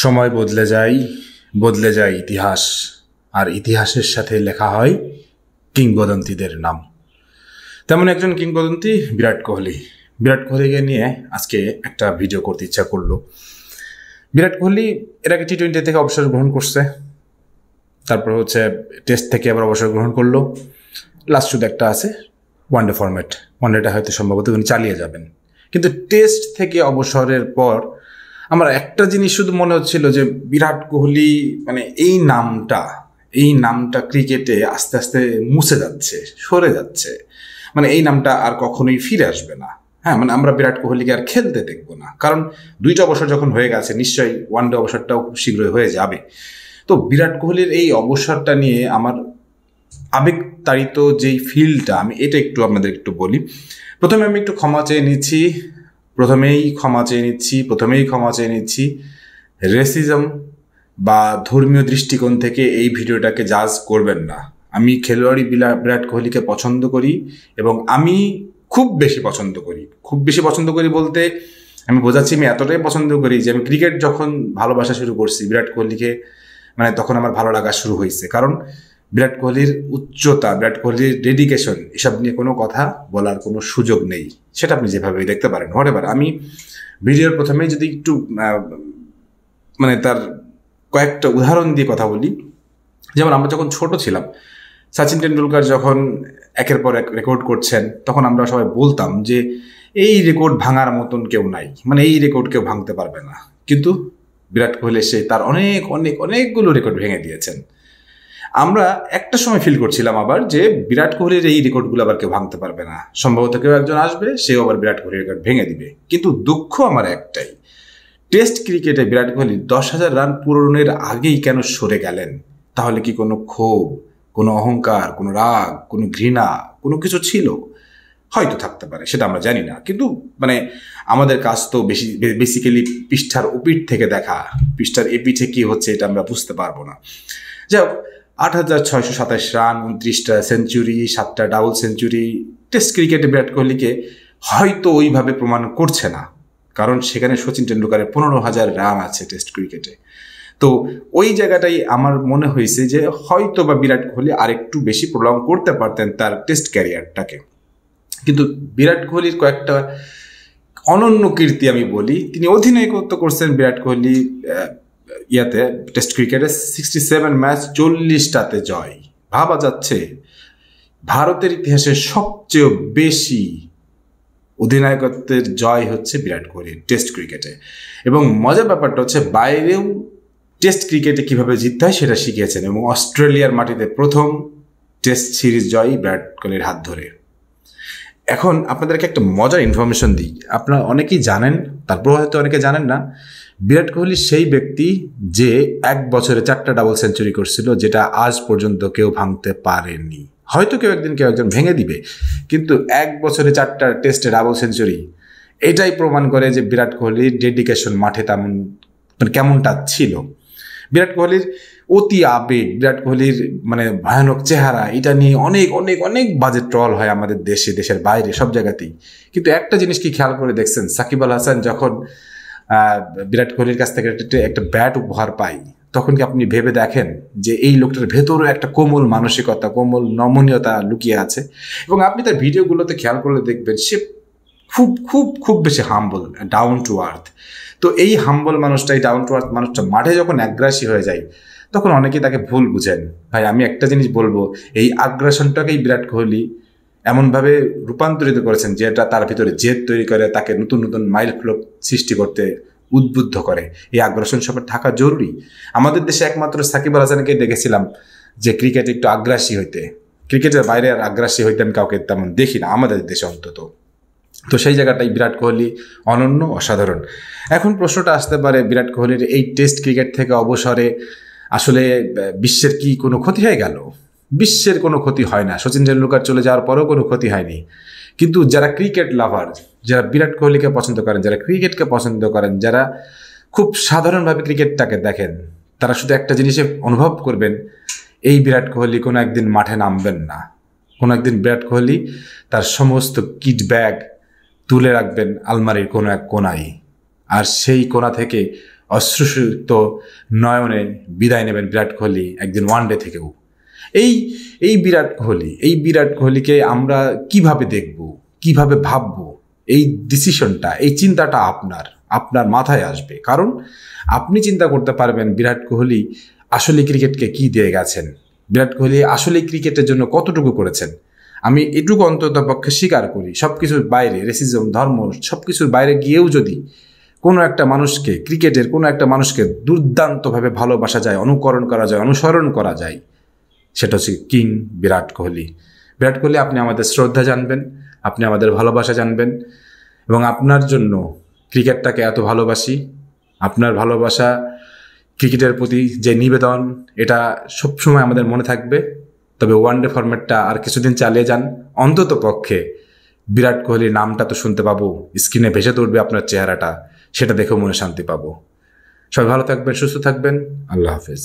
সময় বদলে যায় ইতিহাস, আর ইতিহাসের সাথে লেখা হয় কিংবদন্তিদের নাম। তেমন একজন কিংবদন্তি বিরাট কোহলিকে নিয়ে আজকে একটা ভিডিও করতে ইচ্ছা করলো। বিরাট কোহলি এর আগে টি-20 থেকে অবসর গ্রহণ করছে, তারপর টেস্ট থেকে আবার অবসর গ্রহণ করলো। লাস্ট শুধু একটা আছে ওয়ানডে ফরম্যাট, ওয়ানডেটা হয়তো সম্ভবত উনি চালিয়ে যাবেন। কিন্তু টেস্ট থেকে অবসরের পর আমার একটা জিনিস শুধু মনে হচ্ছিল যে বিরাট কোহলি এই নামটা ক্রিকেটে আস্তে আস্তে মুছে যাচ্ছে, সরে যাচ্ছে। এই নামটা আর কখনোই ফিরে আসবে না। আমরা বিরাট কোহলিকে আর খেলতে দেখবো না, কারণ 2টা অবসর যখন হয়ে গেছে, নিশ্চয়ই ওয়ানডে অবসরটাও খুব শীঘ্রই হয়ে যাবে। তো বিরাট কোহলির এই অবসরটা নিয়ে আমার আবেগতাড়িত যেই ফিলটা, আমি এটা একটু আপনাদের একটু বলি। প্রথমে আমি একটু প্রথমেই ক্ষমা চেয়ে নিচ্ছি রেসিজম বা ধর্মীয় দৃষ্টিকোণ থেকে এই ভিডিওটাকে জাজ করবেন না। আমি খেলোয়াড়ি বিরাট কোহলিকে পছন্দ করি, এবং আমি খুব বেশি পছন্দ করি বলতে আমি বোঝাচ্ছি, আমি এতটাই পছন্দ করি যে আমি ক্রিকেট যখন ভালোবাসা শুরু করছি বিরাট কোহলিকে, তখন আমার ভালো লাগা শুরু হয়েছে। কারণ বিরাট কোহলির উচ্চতা, বিরাট কোহলির ডেডিকেশন, এসব নিয়ে কোনো কথা বলার কোনো সুযোগ নেই। সেটা আপনি যেভাবে দেখতে পারেন হোয়াটএভার। আমি ভিডিওর প্রথমেই যদি একটু তার কয়েকটা উদাহরণ দিয়ে কথা বলি। যেমন আমরা যখন ছোট ছিলাম, সচিন টেন্ডুলকার যখন একের পর এক রেকর্ড করছেন, তখন আমরা সবাই বলতাম যে এই রেকর্ড ভাঙার মতন কেউ নাই, এই রেকর্ড কেউ ভাঙতে পারবে না। কিন্তু বিরাট কোহলি সে তার অনেকগুলো রেকর্ড ভেঙে দিয়েছেন। আমরা একটা সময় ফিল করছিলাম আবার যে বিরাট কোহলির এই রেকর্ডগুলো আবার কেউ ভাঙতে পারবে না, সম্ভবত কেউ একজন আসবে, সেও আবার বিরাট কোহলির রেকর্ড ভেঙে দিবে। কিন্তু দুঃখ আমার একটাই, টেস্ট ক্রিকেটে বিরাট কোহলি 10,000 রান পূরণের আগেই কেন সরে গেলেন? তাহলে কি কোনো ক্ষোভ, কোনো অহংকার, কোনো রাগ, কোনো ঘৃণা, কোনো কিছু ছিল? হয়তো থাকতে পারে, সেটা আমরা জানি না। কিন্তু আমাদের কাজ তো বেসিক্যালি পৃষ্ঠার ওপিঠ থেকে দেখা, পৃষ্ঠার এপিঠে কি হচ্ছে এটা আমরা বুঝতে পারবো না। যাই হোক, 8,627 রান, 29টা সেঞ্চুরি, 7টা ডাবল সেঞ্চুরি টেস্ট ক্রিকেটে বিরাট কোহলিকে হয়তো ওইভাবে প্রমাণ করছে না, কারণ সেখানে সচিন টেন্ডুলকারের 15,000 রান আছে টেস্ট ক্রিকেটে। তো ওই জায়গাটাই আমার মনে হয়েছে যে হয়তো বা বিরাট কোহলি আরেকটু বেশি প্রলং করতে পারতেন তার টেস্ট ক্যারিয়ারটাকে। কিন্তু বিরাট কোহলির কয়েকটা অনন্য কীর্তি আমি বলি। তিনি অধিনায়কত্ব করছেন বিরাট কোহলি টেস্ট ক্রিকেটে 67 ম্যাচ, 40টাতে জয়। ভাবা যাচ্ছে ভারতের ইতিহাসে সবচেয়ে বেশি অধিনায়কত্বের জয় হচ্ছে বিরাট কোহলির টেস্ট ক্রিকেটে। এবং মজার ব্যাপারটা হচ্ছে বাইরেও টেস্ট ক্রিকেটে কিভাবে জিততে হয় সেটা শিখিয়েছেন, এবং অস্ট্রেলিয়ার মাটিতে প্রথম টেস্ট সিরিজ জয় বিরাট কোহলির হাত ধরে। এখন আপনাদেরকে একটা মজার ইনফরমেশন দিই, আপনারা অনেকেই জানেন, তারপর হয়তো অনেকে জানেন না। বিরাট কোহলি সেই ব্যক্তি যে 1 বছরে 4টা ডাবল সেঞ্চুরি করছিল, যেটা আজ পর্যন্ত কেউ ভাঙতে পারেনি। হয়তো কেউ একজন ভেঙে দিবে, কিন্তু 1 বছরে 4টা টেস্টে ডাবল সেঞ্চুরি, এটাই প্রমাণ করে যে বিরাট কোহলির ডেডিকেশন মাঠে তেমন কেমনটা ছিল। বিরাট কোহলির অতি আবেগ, বিরাট কোহলির ভয়ানক চেহারা, এটা নিয়ে অনেক বাজে ট্রল হয় আমাদের দেশে, দেশের বাইরে, সব জায়গাতেই। কিন্তু একটা জিনিস কি খেয়াল করে দেখছেন, সাকিব আল হাসান যখন বিরাট কোহলির কাছ থেকে একটা ব্যাট উপহার পাই, তখন কি আপনি ভেবে দেখেন যে এই লোকটার ভেতরে একটা কোমল মানসিকতা, কোমল নমনীয়তা লুকিয়ে আছে। এবং আপনি তার ভিডিওগুলোতে খেয়াল করলে দেখবেন সে খুব বেশি হাম্বল, ডাউন টু আর্থ। তো এই হাম্বল মানুষটা, এই ডাউন টু আর্থ মানুষটা মাঠে যখন আগ্রাসী হয়ে যায়, তখন অনেকেই তাকে ভুল বুঝেন। ভাই, আমি একটা জিনিস বলবো, এই আগ্রাসনটাকেই বিরাট কোহলি এমনভাবে রূপান্তরিত করেছেন যেটা তার ভিতরে জেদ তৈরি করে, তাকে নতুন মাইল ফলক সৃষ্টি করতে উদ্বুদ্ধ করে। এই আগ্রাসন সবার থাকা জরুরি। আমাদের দেশে একমাত্র সাকিব আল হাসানকে দেখেছিলাম যে ক্রিকেটে একটু আগ্রাসী হইতে, ক্রিকেটের বাইরে আর আগ্রাসী হইতে আমি কাউকে তেমন দেখি না আমাদের দেশে অন্তত। তো সেই জায়গাটাই বিরাট কোহলি অনন্য, অসাধারণ। এখন প্রশ্নটা আসতে পারে, বিরাট কোহলির এই টেস্ট ক্রিকেট থেকে অবসরে আসলে বিশ্বের কি কোনো ক্ষতি হয়ে গেল? বিশ্বের কোনো ক্ষতি হয় না, সচিন টেন্ডুলকার চলে যাওয়ার পরেও কোনো ক্ষতি হয়নি। কিন্তু যারা ক্রিকেট লাভার, যারা বিরাট কোহলিকে পছন্দ করেন, যারা ক্রিকেটকে পছন্দ করেন, যারা খুব সাধারণভাবে ক্রিকেটটাকে দেখেন, তারা শুধু একটা জিনিসে অনুভব করবেন, এই বিরাট কোহলি কোনো একদিন মাঠে নামবেন না। কোনো একদিন বিরাট কোহলি তার সমস্ত কিট ব্যাগ তুলে রাখবেন আলমারির কোনো এক কোনায়, আর সেই কোণা থেকে অশ্রুসিক্ত নয়নে বিদায় নেবেন বিরাট কোহলি একদিন ওয়ানডে থেকেও। এই বিরাট কোহলিকে আমরা কিভাবে দেখব, কিভাবে ভাববো, এই ডিসিশনটা, এই চিন্তাটা আপনার মাথায় আসবে। কারণ আপনি চিন্তা করতে পারবেন বিরাট কোহলি আসলে ক্রিকেটকে কি দিয়ে গেছেন, বিরাট কোহলি আসলে ক্রিকেটের জন্য কতটুকু করেছেন। আমি এটুকু অন্তত পক্ষে স্বীকার করি, সব কিছুর বাইরে, রেসিজম, ধর্ম, সব কিছুর বাইরে গিয়েও যদি কোনো একটা মানুষকে, ক্রিকেটের কোনো একটা মানুষকে দুর্দান্তভাবে ভালোবাসা যায়, অনুকরণ করা যায়, অনুসরণ করা যায়, সেটা হচ্ছে কিং বিরাট কোহলি। বিরাট কোহলি, আপনি আমাদের শ্রদ্ধা জানবেন, আপনি আমাদের ভালোবাসা জানবেন, এবং আপনার জন্য ক্রিকেটটাকে এত ভালোবাসি। আপনার ভালোবাসা, ক্রিকেটের প্রতি যে নিবেদন, এটা সবসময় আমাদের মনে থাকবে। তবে ওয়ানডে ফরম্যাটটা আর কিছুদিন চালিয়ে যান, অন্তত পক্ষে বিরাট কোহলির নামটা তো শুনতে পাবো, স্ক্রিনে ভেসে উঠবে আপনার চেহারাটা, সেটা দেখেও মনে শান্তি পাবো। সবাই ভালো থাকবেন, সুস্থ থাকবেন, আল্লাহ হাফেজ।